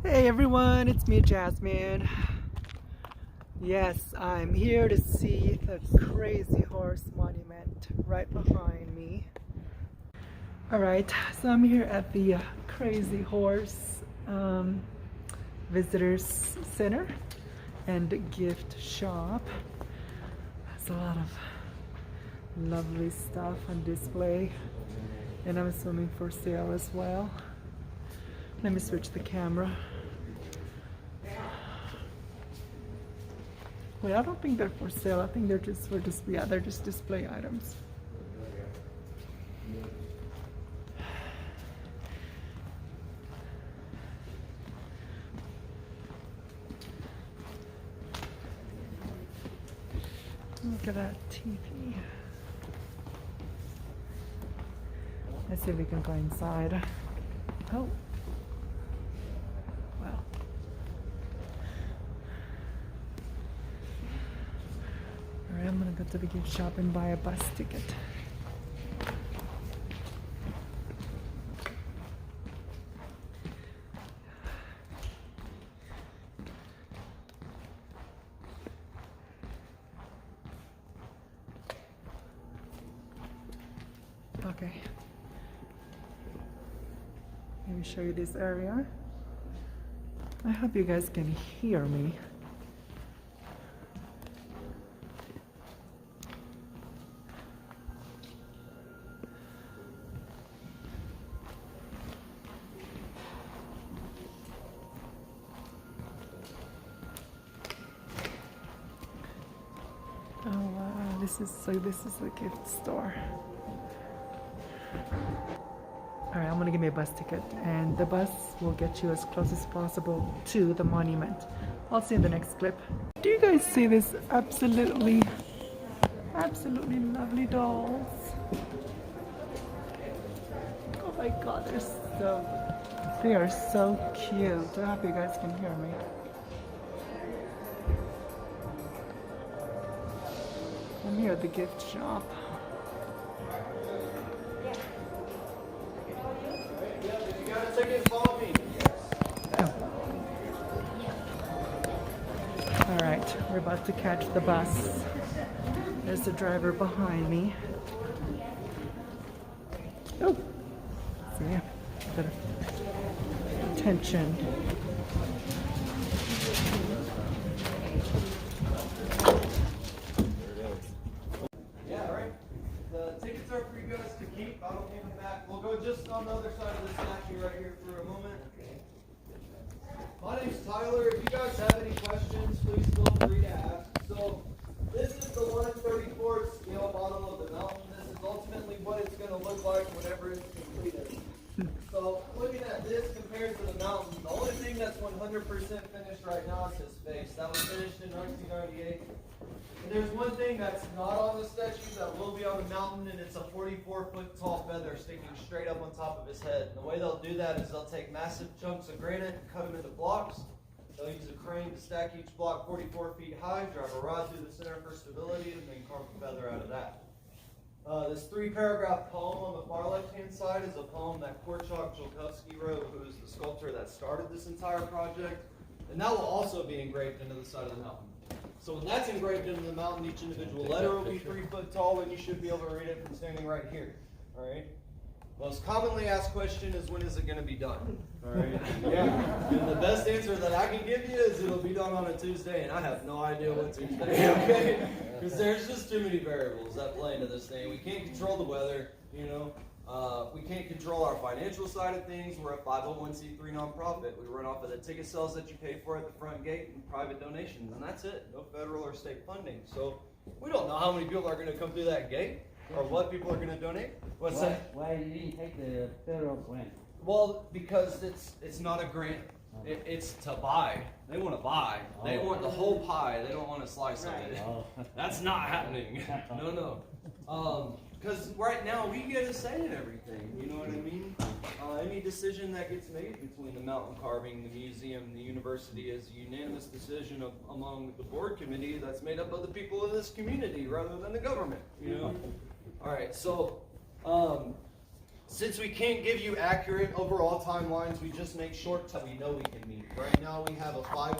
Hey everyone, it's me, Jasmine. Yes, I'm here to see the Crazy Horse Monument right behind me. Alright, so I'm here at the Crazy Horse Visitors Center and gift shop. There's a lot of lovely stuff on display, and I'm assuming for sale as well. Let me switch the camera. Wait, I don't think they're for sale. I think they're just for display. Yeah, they're just display items. Look at that TV. Let's see if we can go inside. Oh. Wow. Alright, I'm gonna go to the gift shop and buy a bus ticket. Okay. Let me show you this area. I hope you guys can hear me. Oh wow, this is a gift store. Alright, I'm gonna give me a bus ticket, and the bus will get you as close as possible to the monument. I'll see you in the next clip. Do you guys see this absolutely lovely dolls? Oh my god, they are so cute. I hope you guys can hear me. I'm here at the gift shop. Alright, we're about to catch the bus. There's the driver behind me. Oh! See ya. Attention. Yeah, right. The tickets are for you guys to keep. I don't need them back. We'll go just on the other side of the statue right here for a moment. My name's Tyler. If you guys have any questions, please feel free to ask. So, this is the 1/34th scale model of the mountain. This is ultimately what it's going to look like whenever it's completed. So, looking at this compared to the mountain, the only thing that's 100% finished right now is his face. That was finished in 1998. And there's one thing that's not on the statue that will be on the mountain, and it's a 44-foot tall feather sticking straight up on top of his head. And the way they'll do that is they'll take massive chunks of granite and cut them into blocks. They'll use a crane to stack each block 44 feet high, drive a rod through the center for stability, and then carve a feather out of that. This 3-paragraph poem on the far left-hand side is a poem that Korchak Jolkowski wrote, who is the sculptor that started this entire project. And that will also be engraved into the side of the mountain. So when that's engraved into the mountain, each individual letter will be 3 foot tall, and you should be able to read it from standing right here. All right. Most commonly asked question is, when is it going to be done? All right. Yeah. And the best answer that I can give you is it'll be done on a Tuesday, and I have no idea what Tuesday. Okay. Because there's just too many variables that play into this thing. We can't control the weather. You know. We can't control our financial side of things. We're a 501c3 nonprofit. We run off of the ticket sales that you pay for at the front gate and private donations, and that's it. No federal or state funding. So we don't know how many people are going to come through that gate or what people are going to donate. What's that? Why you didn't take the federal grant? Well, because it's not a grant. It's to buy. They want to buy. They want the whole pie. They don't want a slice of it. That's not happening. No. Because right now we get a say in everything, you know what I mean? Any decision that gets made between the mountain carving, the museum, the university is a unanimous decision among the board committee that's made up of the people of this community rather than the government, you know? All right, so Since we can't give you accurate overall timelines, we just make short time we know we can meet. Right now we have a 5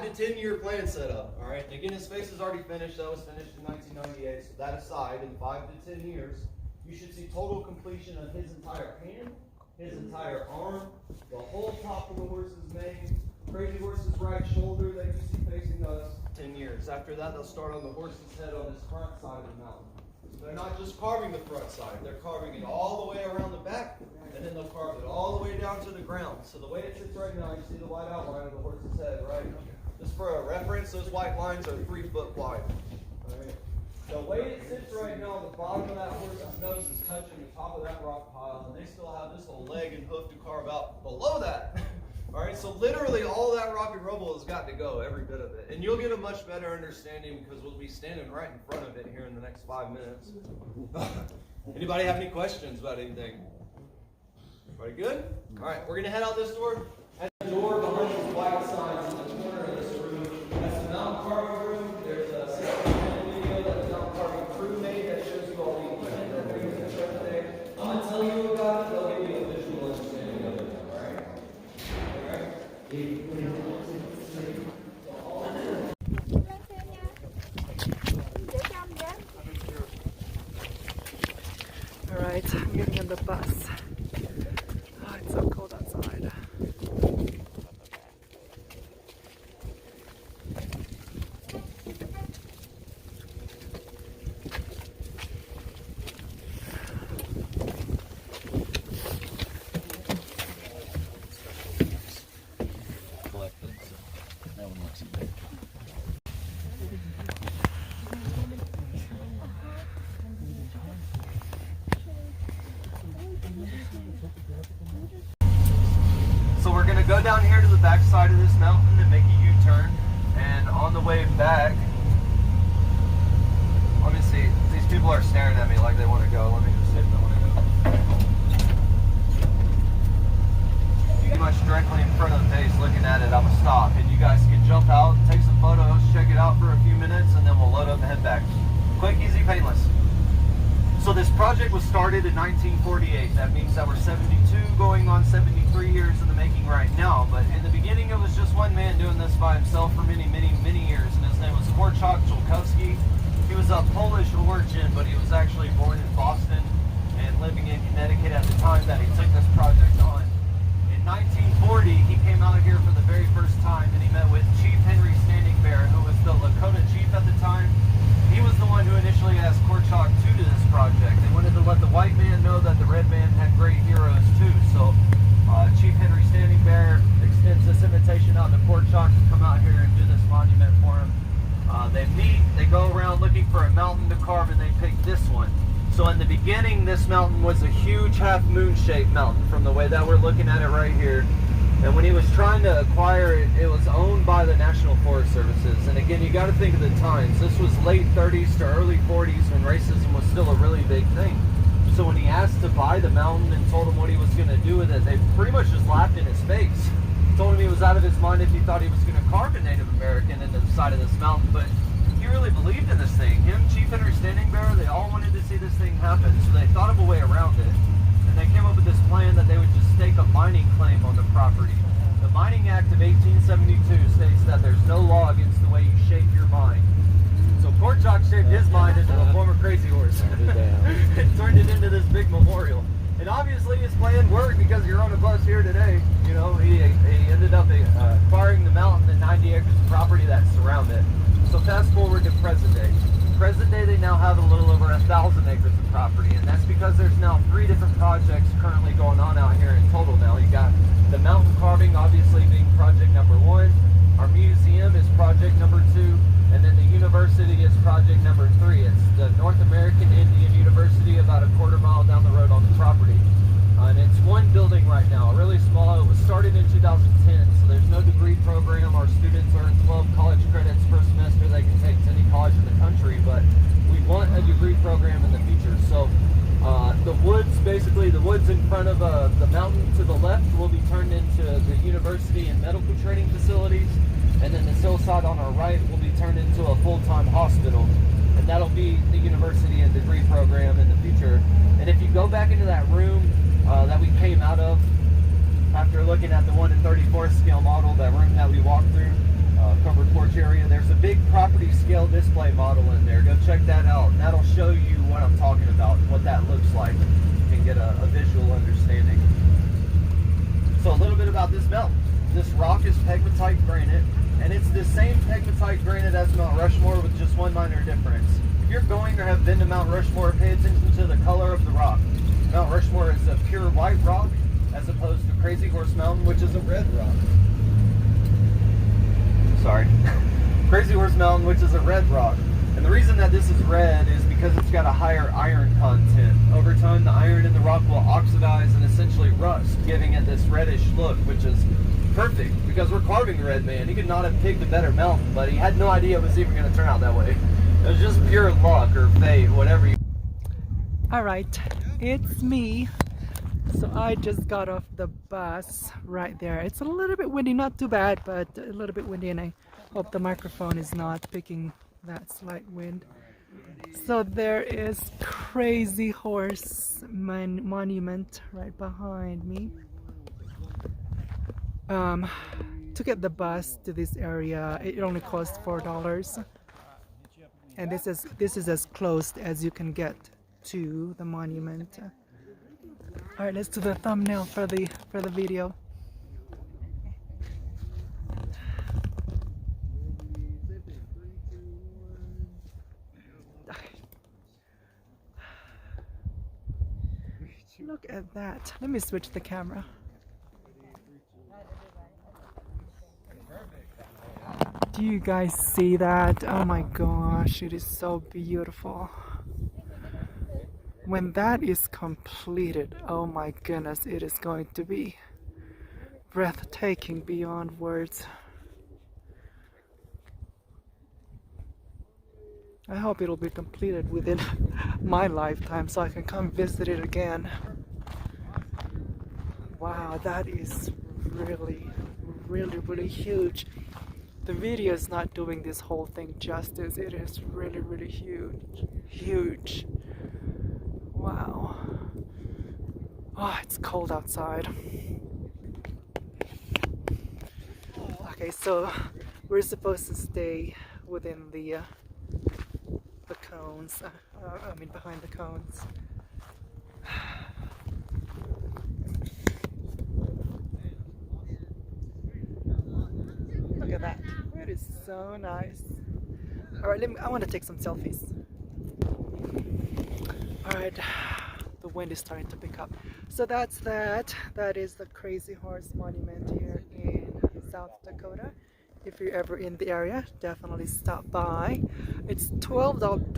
to 10 year plan set up. All right. And again, his face is already finished. That was finished in 1998. So that aside, in 5 to 10 years, you should see total completion of his entire hand, his entire arm, the whole top of the horse's mane, crazy horse's right shoulder that you see facing us. 10 years. After that, they'll start on the horse's head on this front side of the mountain. They're not just carving the front side, they're carving it all the way around the back, and then they'll carve it all the way down to the ground. So the way it sits right now, you see the white outline of the horse's head, right? Just for a reference, those white lines are 3 foot wide. All right. The way it sits right now, the bottom of that horse's nose is touching the top of that rock pile, and they still have this whole leg and hoof to carve out below that. All right, so literally all that rock and rubble has got to go, every bit of it. And you'll get a much better understanding because we'll be standing right in front of it here in the next 5 minutes. Anybody have any questions about anything? Everybody good? All right, we're going to head out this door. At the door behind these white signs in the corner of this room, that's the mountain carving room. There's a 60-minute video that the mountain carving crew made that shows you all the equipment that they're using for today. I'm going to tell you about it. They'll give you a visual understanding of it. All right? Alright, I'm getting on the bus. Oh, it's so cold outside. So we're going to go down here to the back side of this mountain and make a U-turn. And on the way back, let me see. These people are staring at me like they want to go. Let me just see if they want to go. Pretty much directly in front of the base, looking at it, I'm going to stop. And you guys can jump out, take some photos, check it out for a few minutes, and then we'll load up and head back. Quick, easy, painless. So this project was started in 1948. That means that we're 72 going on 73 years in the making right now. But in the beginning, it was just one man doing this by himself for many, many, many years. And his name was Korczak Julkowski. He was of Polish origin, but he was actually born in Boston and living in Connecticut at the time that he took this project on. In 1940, he came out here for the very first time and he met with Chief Henry Standing Bear, who was the Dakota chief at the time. He was the one who initially asked Korczak to do this project. They wanted to let the white man know that the red man had great heroes too. So Chief Henry Standing Bear extends this invitation out to Korczak to come out here and do this monument for him. They meet, they go around looking for a mountain to carve, and they pick this one. So in the beginning, this mountain was a huge half-moon-shaped mountain from the way that we're looking at it right here. And when he was trying to acquire it, it was owned by the National Forest Services. And again, you got to think of the times. This was late 30s to early 40s when racism was still a really big thing. So when he asked to buy the mountain and told him what he was going to do with it, they pretty much just laughed in his face. Told him he was out of his mind if he thought he was going to carve a Native American into the side of this mountain. But he really believed in this thing. Him, Chief Henry Standing Bear, they all wanted to see this thing happen. So they thought of a way around it. And they came up with this plan that they would just stake a mining claim on the property. The Mining Act of 1872 states that there's no law against the way you shape your mine. So Korczak shaped his mine into a former crazy horse and turned it into this big memorial. And obviously his plan worked because you're on a bus here today. You know, he ended up acquiring the mountain and 90 acres of property that surround it. So fast forward to present day. Present day, they now have a little over 1,000 acres of property, and that's because there's now 3 different projects currently going on out here in total now. You got the mountain carving obviously being project number 1, our museum is project number 2, and then the university is project number 3. It's the North American Indian University about a quarter-mile down the road on the property. And it's one building right now, really small. It was started in 2010, so there's no degree program. Our students earn 12 college credits per semester they can take to any college in the country, but we want a degree program in the future. So the woods, basically the woods in front of the mountain to the left will be turned into the university and medical training facilities, and then the hillside on our right will be turned into a full-time hospital. And that'll be the university and degree program in the future. And if you go back into that room that we came out of after looking at the 1 in 34th scale model, that room that we walked through, covered porch area, there's a big property scale display model in there. Go check that out, and that'll show you what I'm talking about, what that looks like. You can get a visual understanding. So a little bit about this belt. This rock is pegmatite granite, and it's the same pegmatite granite as Mount Rushmore with just one minor difference. If you're going or have been to Mount Rushmore, pay attention to the color of the rock. Mount Rushmore is a pure white rock, as opposed to Crazy Horse Mountain, which is a red rock. Sorry. Crazy Horse Mountain, which is a red rock. And the reason that this is red is because it's got a higher iron content. Over time, the iron in the rock will oxidize and essentially rust, giving it this reddish look, which is perfect because we're carving the red man. He could not have picked a better mountain, but he had no idea it was even going to turn out that way. It was just pure luck or fate, whatever you... Alright, it's me. So I just got off the bus right there. It's a little bit windy, not too bad, but a little bit windy, and I hope the microphone is not picking that slight wind. So there is Crazy Horse Monument right behind me. To get the bus to this area, it only costs $4, and this is as close as you can get to the monument. All right, let's do the thumbnail for the video. Look at that. Let me switch the camera. Do you guys see that? Oh my gosh, it is so beautiful. When that is completed, oh my goodness, it is going to be breathtaking beyond words. I hope it'll be completed within my lifetime so I can come visit it again. Wow, that is really, really, really huge. The video is not doing this whole thing justice. It is really, really huge. Huge. Wow. Oh, it's cold outside. Okay, so we're supposed to stay within the cones. I mean behind the cones. Look at that. It is so nice. Alright, I want to take some selfies. Alright, the wind is starting to pick up. So that's that. That is the Crazy Horse Monument here in South Dakota. If you're ever in the area, definitely stop by. It's $12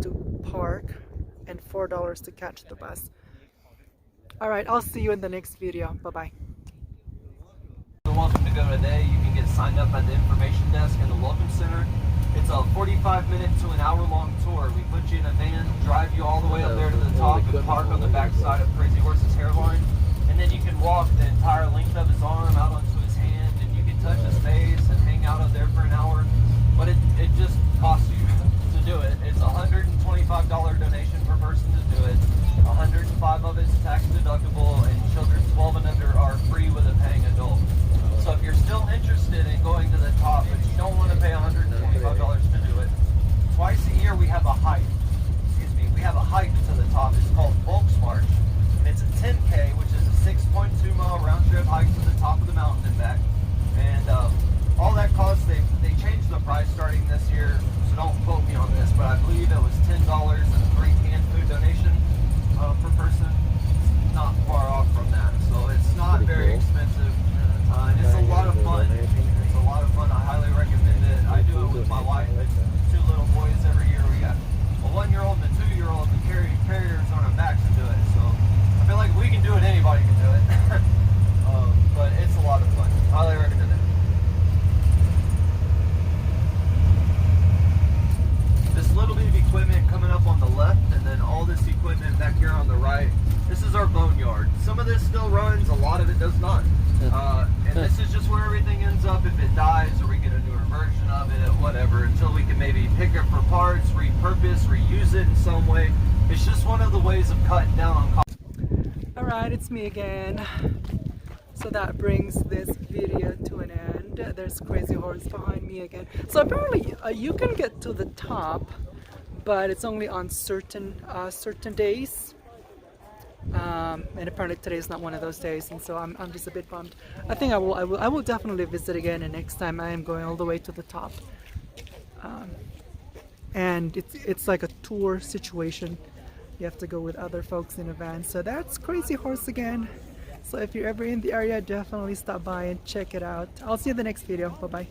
to park and $4 to catch the bus. Alright, I'll see you in the next video. Bye-bye. Welcome to go today. You can get signed up at the information desk in the Welcome Center. It's a 45-minute to an hour-long tour. We put you in a van, drive you all the way up there to the top, and park on the backside of Crazy Horse's hairline. And then you can walk the entire length of his arm out onto his hand, and you can touch his face and hang out up there for an hour. But it just costs you to do it. It's a $125 donation per person to do it. 105 of it is tax deductible, and children 12 and under are free with a paying adult. So if you're still interested in going to the top, but you don't want to pay $125 to do it, twice a year we have a hike. We have a hike to the top. It's called Volks March, and it's a 10K, which is a 6.2 mile round trip hike to the top of the mountain and back. And all that costs, they changed the price starting this year, so don't quote me on this, but I believe it was $10 and a free canned food donation per person. It's not far off from that, so it's not very expensive. And it's a lot of fun. It's a lot of fun. I highly recommend it. I do it with my wife. It's 2 little boys every year. We got a 1-year-old and a 2-year-old who carry carriers on our backs to do it. So I feel like if we can do it, anybody can do it. But it's a lot of fun. Highly recommend it. This little bit of equipment coming up on the left, and then all this equipment back here on the right. This is our boneyard. Some of this still runs, a lot of it does not. And this is just where everything ends up if it dies, or we get a newer version of it, whatever, until we can maybe pick it for parts, repurpose, reuse it in some way. It's just one of the ways of cutting down on cost. Alright, it's me again. So that brings this video to an end. There's Crazy Horse behind me again. So apparently you can get to the top, but it's only on certain days. And apparently today is not one of those days, and so I'm just a bit bummed. I think I will definitely visit again, and next time I am going all the way to the top. And it's like a tour situation. You have to go with other folks in a van. So that's Crazy Horse again. So if you're ever in the area, definitely stop by and check it out. I'll see you in the next video. Bye bye.